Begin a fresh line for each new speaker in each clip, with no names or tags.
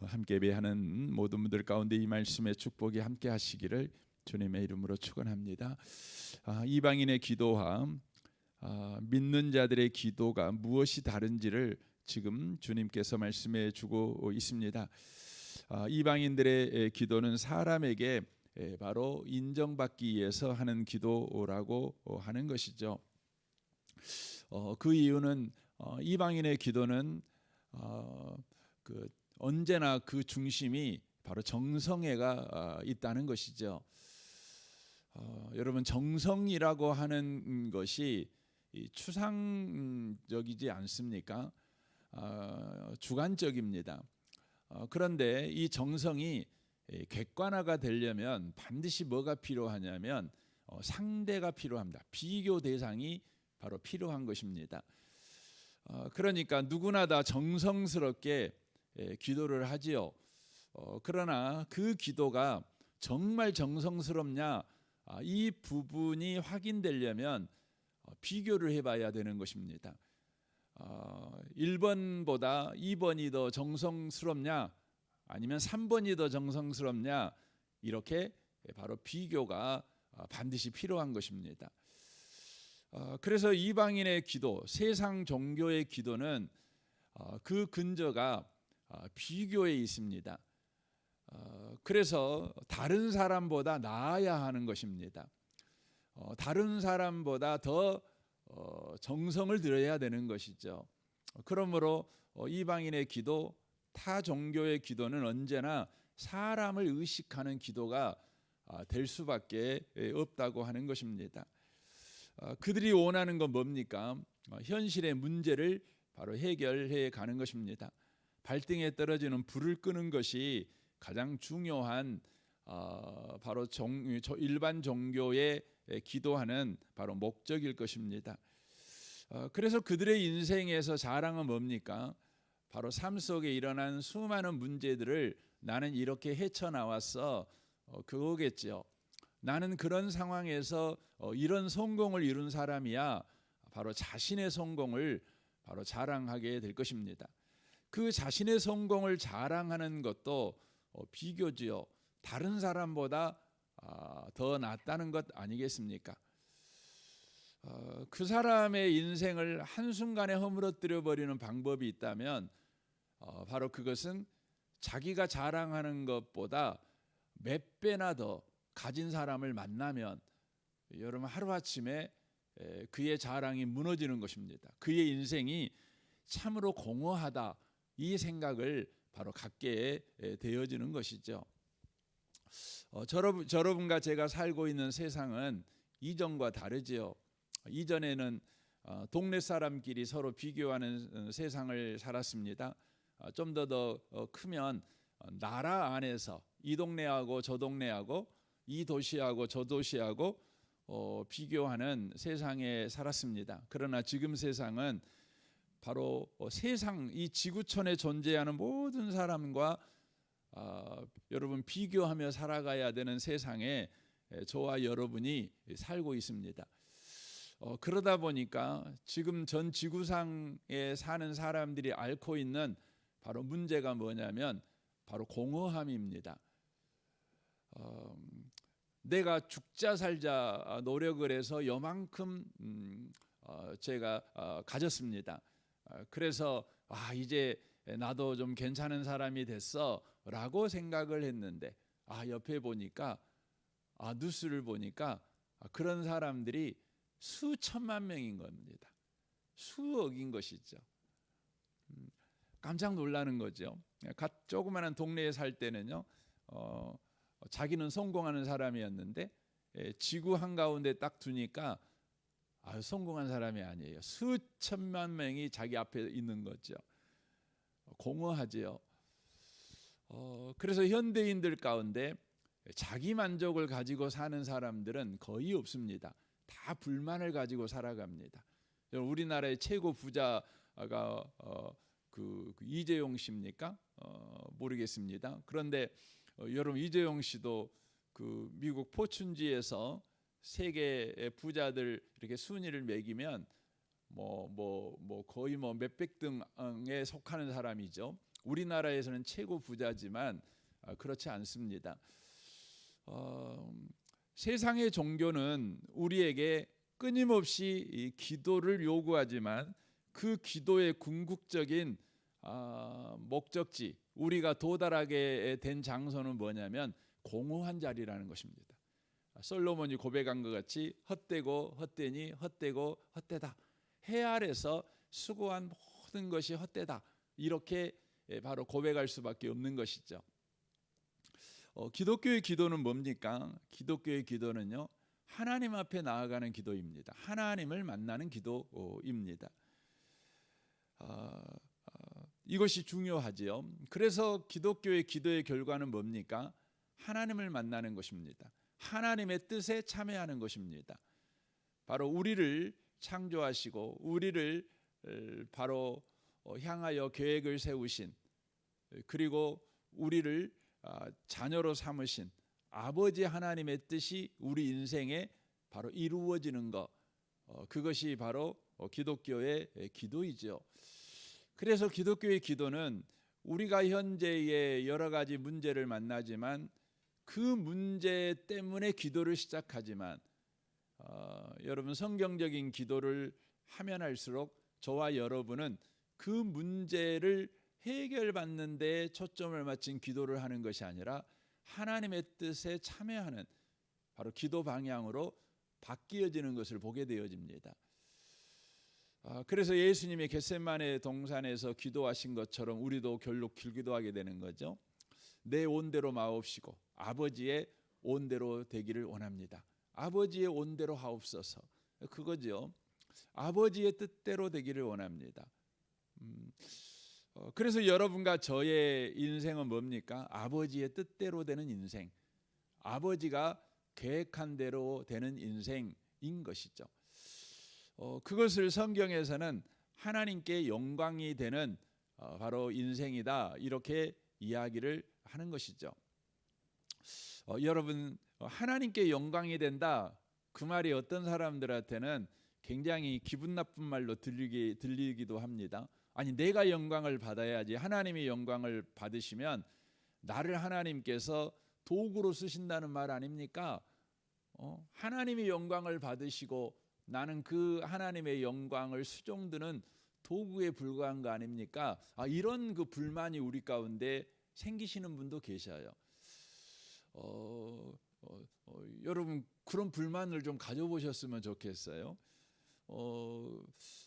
함께 예배하는 모든 분들 가운데 이 말씀의 축복이 함께 하시기를 주님의 이름으로 축원합니다. 이방인의 기도와 믿는 자들의 기도가 무엇이 다른지를 지금 주님께서 말씀해 주고 있습니다. 이방인들의 기도는 사람에게 바로 인정받기 위해서 하는 기도라고 하는 것이죠. 그 이유는 이방인의 기도는 언제나 그 중심이 바로 정성애가 있다는 것이죠. 여러분, 정성이라고 하는 것이 추상적이지 않습니까? 주관적입니다. 그런데 이 정성이 객관화가 되려면 반드시 뭐가 필요하냐면 상대가 필요합니다. 비교 대상이 바로 필요한 것입니다. 그러니까 누구나 다 정성스럽게 기도를 하지요. 그러나 그 기도가 정말 정성스럽냐, 이 부분이 확인되려면 비교를 해봐야 되는 것입니다. 1번보다 2번이 더 정성스럽냐, 아니면 3번이 더 정성스럽냐, 이렇게 바로 비교가 반드시 필요한 것입니다. 그래서 이방인의 기도, 세상 종교의 기도는 그 근저가 비교에 있습니다. 그래서 다른 사람보다 나아야 하는 것입니다. 다른 사람보다 더 정성을 들여야 되는 것이죠. 그러므로 이방인의 기도, 타 종교의 기도는 언제나 사람을 의식하는 기도가 될 수밖에 없다고 하는 것입니다. 그들이 원하는 건 뭡니까? 현실의 문제를 바로 해결해 가는 것입니다. 발등에 떨어지는 불을 끄는 것이 가장 중요한 바로 일반 종교의 기도하는 바로 목적일 것입니다. 그래서 그들의 인생에서 자랑은 뭡니까? 바로 삶 속에 일어난 수많은 문제들을 나는 이렇게 헤쳐나왔어, 그거겠죠. 나는 그런 상황에서 이런 성공을 이룬 사람이야. 바로 자신의 성공을 바로 자랑하게 될 것입니다. 그 자신의 성공을 자랑하는 것도 비교지요. 다른 사람보다 더 낫다는 것 아니겠습니까? 그 사람의 인생을 한순간에 허물어뜨려 버리는 방법이 있다면 바로 그것은 자기가 자랑하는 것보다 몇 배나 더 가진 사람을 만나면 여러분, 하루아침에 그의 자랑이 무너지는 것입니다. 그의 인생이 참으로 공허하다, 이 생각을 바로 갖게 되어지는 것이죠. 여러분과 제가 살고 있는 세상은 이전과 다르지요. 이전에는 동네 사람끼리 서로 비교하는 세상을 살았습니다. 좀 더 크면 나라 안에서 이 동네하고 저 동네하고 이 도시하고 저 도시하고 비교하는 세상에 살았습니다. 그러나 지금 세상은 바로 세상, 이 지구촌에 존재하는 모든 사람과 여러분 비교하며 살아가야 되는 세상에 저와 여러분이 살고 있습니다. 그러다 보니까 지금 전 지구상에 사는 사람들이 앓고 있는 바로 문제가 뭐냐면 바로 공허함입니다. 내가 죽자 살자 노력을 해서 요만큼 제가 가졌습니다. 그래서 이제 나도 좀 괜찮은 사람이 됐어 라고 생각을 했는데 옆에 보니까 뉴스를 보니까 그런 사람들이 수천만 명인 겁니다. 수억인 것이죠. 깜짝 놀라는 거죠. 조그마한 동네에 살 때는요, 자기는 성공하는 사람이었는데 지구 한가운데 딱 두니까 성공한 사람이 아니에요. 수천만 명이 자기 앞에 있는 거죠. 공허하지요. 그래서 현대인들 가운데 자기 만족을 가지고 사는 사람들은 거의 없습니다. 다 불만을 가지고 살아갑니다. 우리나라의 최고 부자가 그 이재용 씨입니까? 모르겠습니다. 그런데 여러분, 이재용 씨도 그 미국 포춘지에서 세계 부자들 이렇게 순위를 매기면 거의 몇백 등에 속하는 사람이죠. 우리나라에서는 최고 부자지만 그렇지 않습니다. 세상의 종교는 우리에게 끊임없이 이 기도를 요구하지만 그 기도의 궁극적인 목적지, 우리가 도달하게 된 장소는 뭐냐면 공허한 자리라는 것입니다. 솔로몬이 고백한 것 같이 헛되고 헛되니 헛되고 헛되다. 해 아래서 수고한 모든 것이 헛되다. 이렇게 바로 고백할 수밖에 없는 것이죠. 기독교의 기도는 뭡니까? 기독교의 기도는요, 하나님 앞에 나아가는 기도입니다. 하나님을 만나는 기도입니다. 이것이 중요하지요. 그래서 기독교의 기도의 결과는 뭡니까? 하나님을 만나는 것입니다. 하나님의 뜻에 참여하는 것입니다. 바로 우리를 창조하시고 우리를 바로 향하여 계획을 세우신, 그리고 우리를 자녀로 삼으신 아버지 하나님의 뜻이 우리 인생에 바로 이루어지는 것, 그것이 바로 기독교의 기도이죠. 그래서 기독교의 기도는 우리가 현재의 여러 가지 문제를 만나지만 그 문제 때문에 기도를 시작하지만 여러분, 성경적인 기도를 하면 할수록 저와 여러분은 그 문제를 해결받는 데 초점을 맞춘 기도를 하는 것이 아니라 하나님의 뜻에 참여하는 바로 기도 방향으로 바뀌어지는 것을 보게 되어집니다. 그래서 예수님이 겟세마네 동산에서 기도하신 것처럼 우리도 결국 기도하게 되는 거죠. 내 온대로 마옵시고 아버지의 온대로 되기를 원합니다. 아버지의 온대로 하옵소서. 그거죠. 아버지의 뜻대로 되기를 원합니다. 그래서 여러분과 저의 인생은 뭡니까? 아버지의 뜻대로 되는 인생, 아버지가 계획한 대로 되는 인생인 것이죠. 그것을 성경에서는 하나님께 영광이 되는 바로 인생이다, 이렇게 이야기를 하는 것이죠. 여러분, 하나님께 영광이 된다, 그 말이 어떤 사람들한테는 굉장히 기분 나쁜 말로 들리기도 합니다. 아니, 내가 영광을 받아야지. 하나님이 영광을 받으시면 나를 하나님께서 도구로 쓰신다는 말 아닙니까? 하나님이 영광을 받으시고 나는 그 하나님의 영광을 수종드는 도구에 불과한 거 아닙니까? 이런 그 불만이 우리 가운데 생기시는 분도 계셔요. 여러분, 그런 불만을 좀 가져보셨으면 좋겠어요.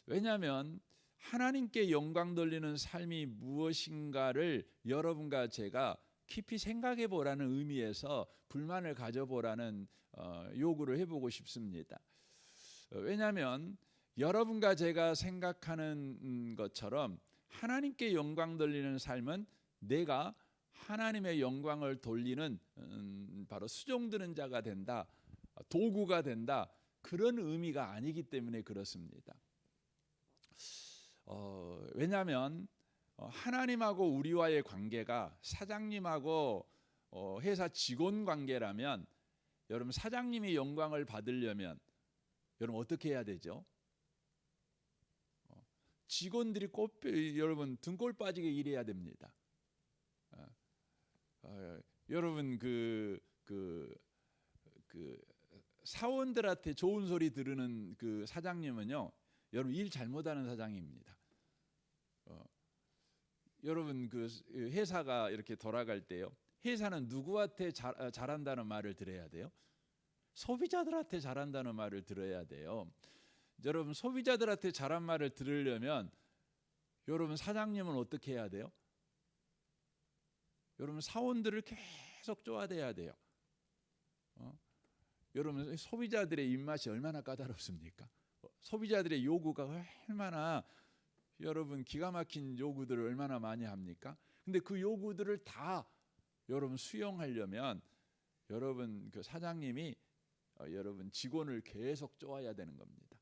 왜냐하면 하나님께 영광 돌리는 삶이 무엇인가를 여러분과 제가 깊이 생각해 보라는 의미에서 불만을 가져보라는 요구를 해보고 싶습니다. 왜냐하면 여러분과 제가 생각하는 것처럼 하나님께 영광 돌리는 삶은 내가 하나님의 영광을 돌리는 바로 수종드는 자가 된다, 도구가 된다, 그런 의미가 아니기 때문에 그렇습니다. 왜냐하면 하나님하고 우리와의 관계가 사장님하고 회사 직원 관계라면, 여러분, 사장님이 영광을 받으려면 여러분 어떻게 해야 되죠? 직원들이 여러분 등골 빠지게 일해야 됩니다. 여러분 그 사원들한테 좋은 소리 들으는 그 사장님은요, 여러분 일 잘못하는 사장입니다. 여러분 그 회사가 이렇게 돌아갈 때요, 회사는 누구한테 잘한다는 말을 들어야 돼요? 소비자들한테 잘한다는 말을 들어야 돼요. 여러분, 소비자들한테 잘한 말을 들으려면 여러분 사장님은 어떻게 해야 돼요? 여러분 사원들을 계속 쪼아대야 돼요. 여러분, 소비자들의 입맛이 얼마나 까다롭습니까? 소비자들의 요구가 얼마나, 여러분 기가 막힌 요구들을 얼마나 많이 합니까? 근데 그 요구들을 다 여러분 수용하려면 여러분 그 사장님이 여러분 직원을 계속 쪼아야 되는 겁니다.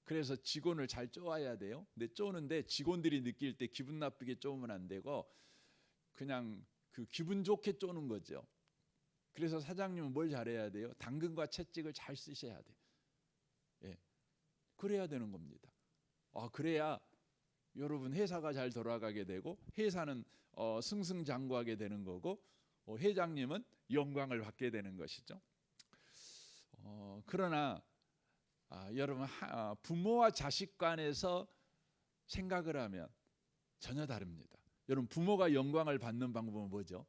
그래서 직원을 잘 쪼아야 돼요. 근데 쪼는데 직원들이 느낄 때 기분 나쁘게 쪼으면 안 되고 그냥 그 기분 좋게 쪼는 거죠. 그래서 사장님은 뭘 잘해야 돼요? 당근과 채찍을 잘 쓰셔야 돼요. 예, 그래야 되는 겁니다. 그래야 여러분 회사가 잘 돌아가게 되고 회사는 승승장구하게 되는 거고 회장님은 영광을 받게 되는 것이죠. 그러나 여러분 부모와 자식 간에서 생각을 하면 전혀 다릅니다. 여러분 부모가 영광을 받는 방법은 뭐죠?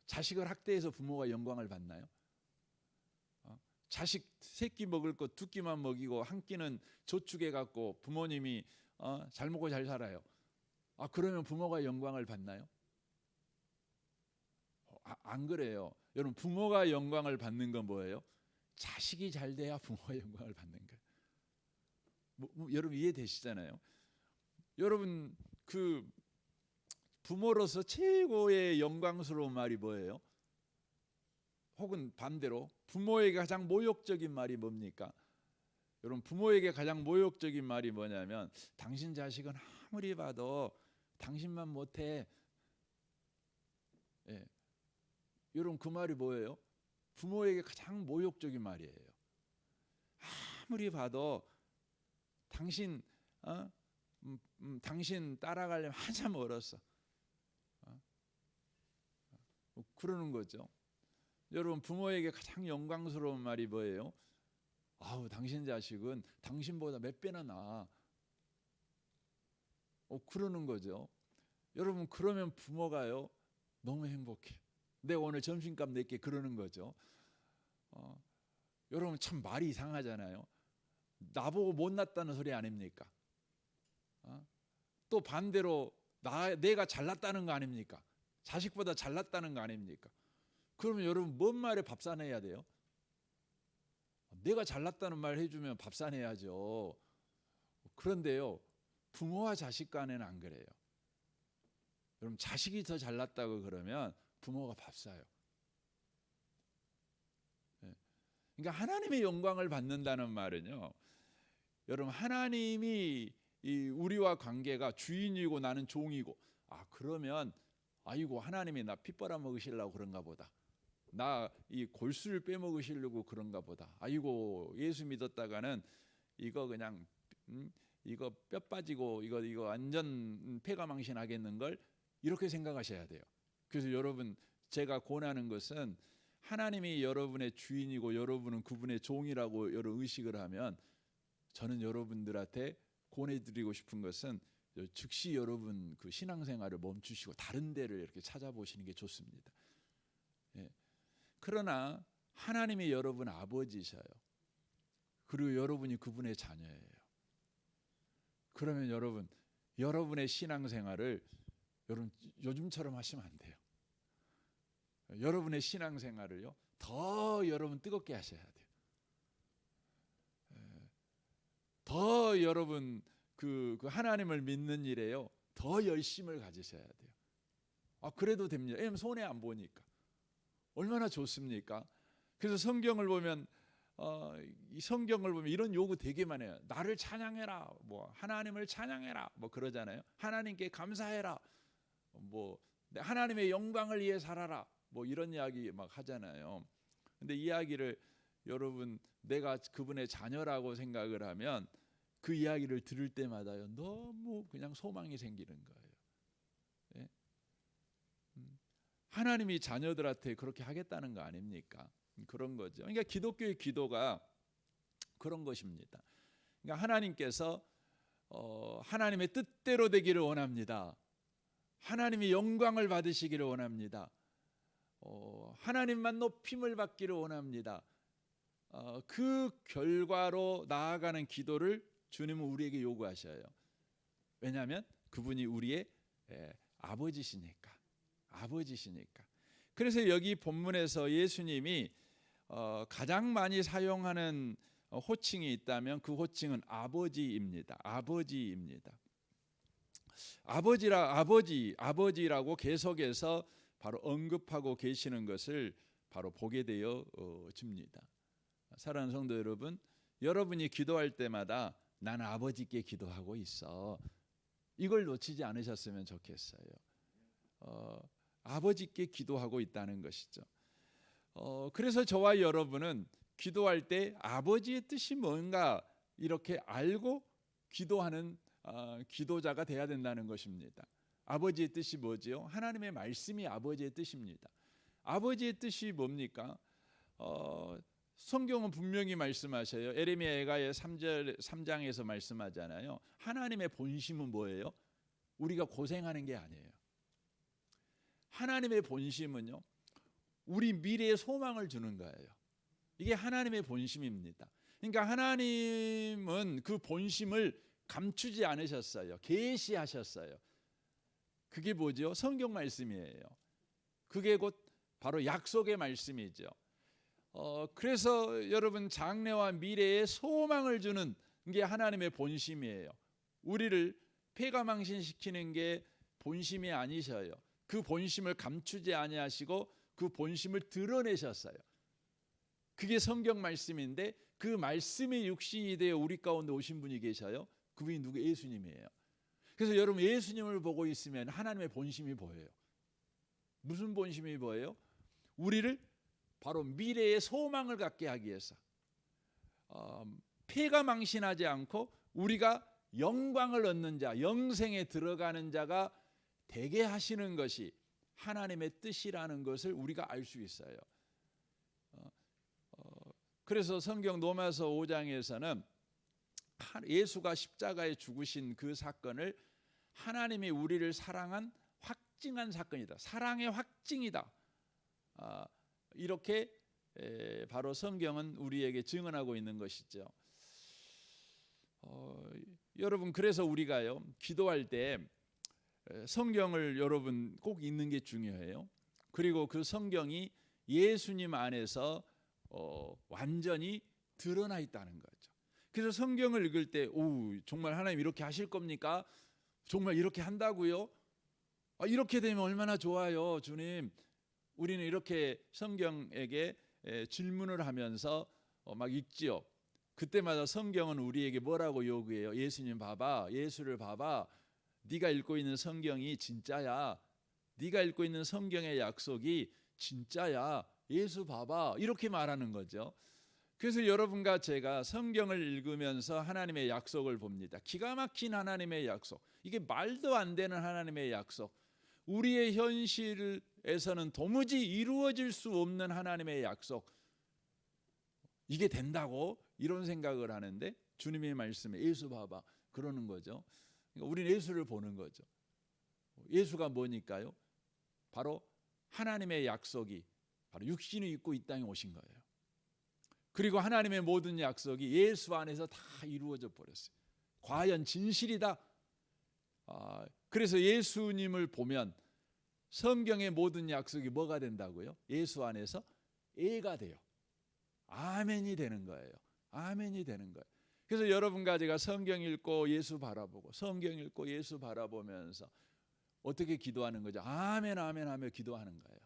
자식을 학대해서 부모가 영광을 받나요? 자식 새끼 먹을 거 두 끼만 먹이고 한 끼는 저축해 갖고 부모님이 잘 먹고 잘 살아요. 그러면 부모가 영광을 받나요? 안 그래요. 여러분 부모가 영광을 받는 건 뭐예요? 자식이 잘 돼야 부모가 영광을 받는 거예요. 여러분 이해되시잖아요. 여러분 그 부모로서 최고의 영광스러운 말이 뭐예요? 혹은 반대로 부모에게 가장 모욕적인 말이 뭡니까? 여러분 부모에게 가장 모욕적인 말이 뭐냐면 당신 자식은 아무리 봐도 당신만 못해. 예. 여러분 그 말이 뭐예요? 부모에게 가장 모욕적인 말이에요. 아무리 봐도 당신 당신 따라가려면 한참 멀었어. 그러는 거죠. 여러분 부모에게 가장 영광스러운 말이 뭐예요? 당신 자식은 당신보다 몇 배나 나아. 그러는 거죠. 여러분 그러면 부모가요 너무 행복해. 내가 오늘 점심값 낼게 그러는 거죠. 여러분 참 말이 이상하잖아요. 나보고 못났다는 소리 아닙니까? 또 반대로 내가 잘났다는 거 아닙니까? 자식보다 잘났다는 거 아닙니까? 그러면 여러분 뭔 말에 밥 사내야 돼요? 내가 잘났다는 말 해주면 밥 사내야죠. 그런데요 부모와 자식 간에는 안 그래요. 여러분 자식이 더 잘났다고 그러면 부모가 밥 사요. 그러니까 하나님의 영광을 받는다는 말은요, 여러분 하나님이 우리와 관계가 주인이고 나는 종이고 그러면 아이고 하나님이 나 피 빨아먹으시려고 그런가 보다. 나 이 골수를 빼먹으시려고 그런가 보다. 아이고 예수 믿었다가는 이거 그냥 이거 뼈 빠지고 이거 완전 폐가망신하겠는 걸 이렇게 생각하셔야 돼요. 그래서 여러분 제가 권하는 것은 하나님이 여러분의 주인이고 여러분은 그분의 종이라고 여러분 의식을 하면 저는 여러분들한테 권해드리고 싶은 것은 즉시 여러분 그 신앙생활을 멈추시고 다른 데를 이렇게 찾아보시는 게 좋습니다. 예. 그러나 하나님이 여러분 아버지셔요. 그리고 여러분이 그분의 자녀예요. 그러면 여러분의 신앙생활을 여러분 요즘처럼 하시면 안 돼요. 여러분의 신앙생활을요 더 여러분 뜨겁게 하셔야 돼요. 더 여러분 그 하나님을 믿는 일에요 더 열심을 가지셔야 돼요. 그래도 됩니다. 왜냐면 손해 안 보니까 얼마나 좋습니까? 그래서 성경을 보면 이 성경을 보면 이런 요구 되게 많이 해요. 나를 찬양해라, 뭐 하나님을 찬양해라, 뭐 그러잖아요. 하나님께 감사해라, 뭐 하나님의 영광을 위해 살아라, 뭐 이런 이야기 막 하잖아요. 근데 이야기를 여러분 내가 그분의 자녀라고 생각을 하면 그 이야기를 들을 때마다요 너무 그냥 소망이 생기는 거예요. 예? 하나님이 자녀들한테 그렇게 하겠다는 거 아닙니까? 그런 거죠. 그러니까 기독교의 기도가 그런 것입니다. 그러니까 하나님께서 하나님의 뜻대로 되기를 원합니다. 하나님이 영광을 받으시기를 원합니다. 하나님만 높임을 받기를 원합니다. 그 결과로 나아가는 기도를 주님은 우리에게 요구하셔요. 왜냐하면 그분이 우리의 아버지시니까. 그래서 여기 본문에서 예수님이 가장 많이 사용하는 호칭이 있다면 그 호칭은 아버지입니다. 아버지라고 계속해서 바로 언급하고 계시는 것을 바로 보게 되어 집니다. 사랑하는 성도 여러분, 여러분이 기도할 때마다 나는 아버지께 기도하고 있어. 이걸 놓치지 않으셨으면 좋겠어요. 아버지께 기도하고 있다는 것이죠. 그래서 저와 여러분은 기도할 때 아버지의 뜻이 뭔가 이렇게 알고 기도하는 기도자가 돼야 된다는 것입니다. 아버지의 뜻이 뭐지요? 하나님의 말씀이 아버지의 뜻입니다. 아버지의 뜻이 뭡니까? 성경은 분명히 말씀하셔요. 에레미야 예가의 3장에서 말씀하잖아요. 하나님의 본심은 뭐예요? 우리가 고생하는 게 아니에요. 하나님의 본심은요, 우리 미래에 소망을 주는 거예요. 이게 하나님의 본심입니다. 그러니까 하나님은 그 본심을 감추지 않으셨어요. 계시하셨어요. 그게 뭐죠? 성경 말씀이에요. 그게 곧 바로 약속의 말씀이죠. 그래서 여러분, 장래와 미래에 소망을 주는 게 하나님의 본심이에요. 우리를 폐가망신시키는 게 본심이 아니셔요. 그 본심을 감추지 아니하시고 그 본심을 드러내셨어요. 그게 성경 말씀인데, 그 말씀이 육신이 되어 우리 가운데 오신 분이 계셔요. 그분이 누구? 예수님이에요. 그래서 여러분, 예수님을 보고 있으면 하나님의 본심이 보여요. 무슨 본심이 보여요? 우리를 바로 미래의 소망을 갖게 하기 위해서, 폐가 망신하지 않고 우리가 영광을 얻는 자, 영생에 들어가는 자가 되게 하시는 것이 하나님의 뜻이라는 것을 우리가 알 수 있어요. 그래서 성경 로마서 5장에서는 예수가 십자가에 죽으신 그 사건을 하나님이 우리를 사랑한 확증한 사건이다. 사랑의 확증이다. 이렇게 바로 성경은 우리에게 증언하고 있는 것이죠. 여러분, 그래서 우리가요, 기도할 때 성경을 여러분 꼭 읽는 게 중요해요. 그리고 그 성경이 예수님 안에서 완전히 드러나 있다는 거죠. 그래서 성경을 읽을 때, 정말 하나님 이렇게 하실 겁니까? 정말 이렇게 한다고요? 이렇게 되면 얼마나 좋아요, 주님. 우리는 이렇게 성경에게 질문을 하면서 막 읽지요. 그때마다 성경은 우리에게 뭐라고 요구해요? 예수님 봐봐, 예수를 봐봐. 네가 읽고 있는 성경이 진짜야. 네가 읽고 있는 성경의 약속이 진짜야. 예수 봐봐. 이렇게 말하는 거죠. 그래서 여러분과 제가 성경을 읽으면서 하나님의 약속을 봅니다. 기가 막힌 하나님의 약속. 이게 말도 안 되는 하나님의 약속. 우리의 현실에서는 도무지 이루어질 수 없는 하나님의 약속. 이게 된다고? 이런 생각을 하는데 주님의 말씀에 예수 봐봐 그러는 거죠. 그러니까 우리는 예수를 보는 거죠. 예수가 뭐니까요? 바로 하나님의 약속이 바로 육신을 입고 이 땅에 오신 거예요. 그리고 하나님의 모든 약속이 예수 안에서 다 이루어져 버렸어요. 과연 진실이다. 그래서 예수님을 보면 성경의 모든 약속이 뭐가 된다고요? 예수 안에서 예가 돼요. 아멘이 되는 거예요. 아멘이 되는 거예요. 그래서 여러분과 제가 성경 읽고 예수 바라보고 성경 읽고 예수 바라보면서 어떻게 기도하는 거죠? 아멘 아멘 하며 기도하는 거예요.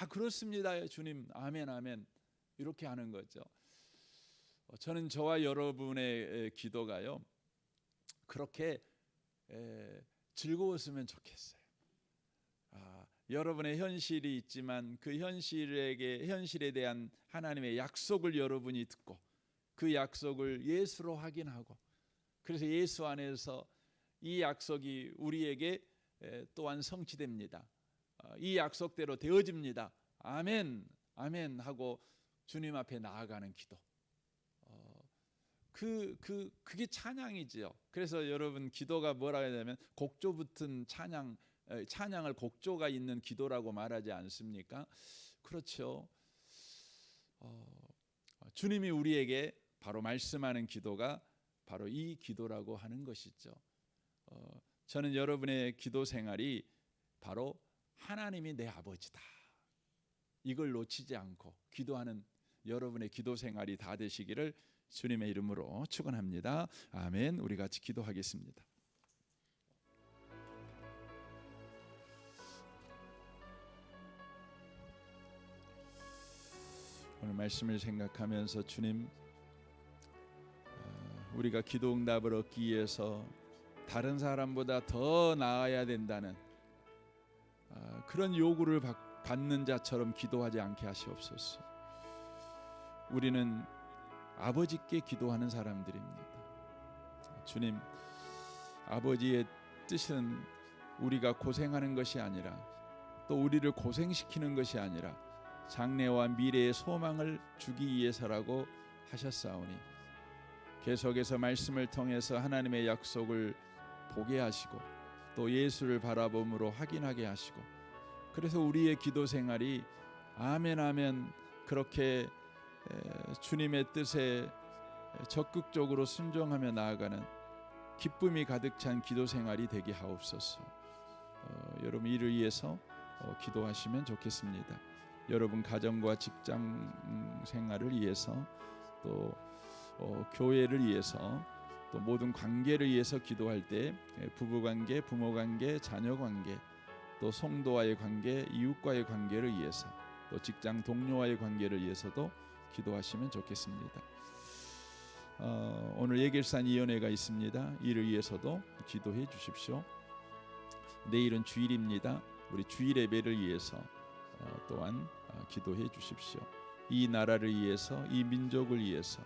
그렇습니다 주님, 아멘 아멘 이렇게 하는 거죠. 저는 저와 여러분의 기도가요, 그렇게 즐거웠으면 좋겠어요. 여러분의 현실이 있지만 그 현실에 대한 하나님의 약속을 여러분이 듣고 그 약속을 예수로 확인하고, 그래서 예수 안에서 이 약속이 우리에게 또한 성취됩니다. 이 약속대로 되어집니다. 아멘 아멘 하고 주님 앞에 나아가는 기도. 그게 찬양이지요. 그래서 여러분, 기도가 뭐라 해야 되면 곡조 붙은 찬양을 곡조가 있는 기도라고 말하지 않습니까? 그렇죠. 주님이 우리에게 바로 말씀하는 기도가 바로 이 기도라고 하는 것이죠. 저는 여러분의 기도 생활이 바로 하나님이 내 아버지다, 이걸 놓치지 않고 기도하는 여러분의 기도 생활이 다 되시기를 주님의 이름으로 축원합니다. 아멘. 우리 같이 기도하겠습니다. 오늘 말씀을 생각하면서 주님, 우리가 기도 응답을 얻기 위해서 다른 사람보다 더 나아야 된다는 그런 요구를 받는 자처럼 기도하지 않게 하시옵소서. 우리는 아버지께 기도하는 사람들입니다. 주님, 아버지의 뜻은 우리가 고생하는 것이 아니라 또 우리를 고생시키는 것이 아니라 장래와 미래의 소망을 주기 위해서라고 하셨사오니 계속해서 말씀을 통해서 하나님의 약속을 보게 하시고 또 예수를 바라봄으로 확인하게 하시고, 그래서 우리의 기도 생활이 아멘 아멘 그렇게 주님의 뜻에 적극적으로 순종하며 나아가는 기쁨이 가득 찬 기도 생활이 되게 하옵소서. 여러분 이를 위해서 기도하시면 좋겠습니다. 여러분 가정과 직장 생활을 위해서 또 교회를 위해서 또 모든 관계를 위해서 기도할 때 부부관계, 부모관계, 자녀관계, 또 성도와의 관계, 이웃과의 관계를 위해서 또 직장 동료와의 관계를 위해서도 기도하시면 좋겠습니다. 오늘 예길산 이연회가 있습니다. 이를 위해서도 기도해 주십시오. 내일은 주일입니다. 우리 주일 예배를 위해서 또한 기도해 주십시오. 이 나라를 위해서, 이 민족을 위해서,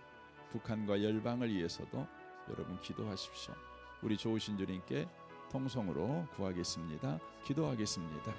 북한과 열방을 위해서도 여러분 기도하십시오. 우리 좋으신 주님께 통성으로 구하겠습니다. 기도하겠습니다.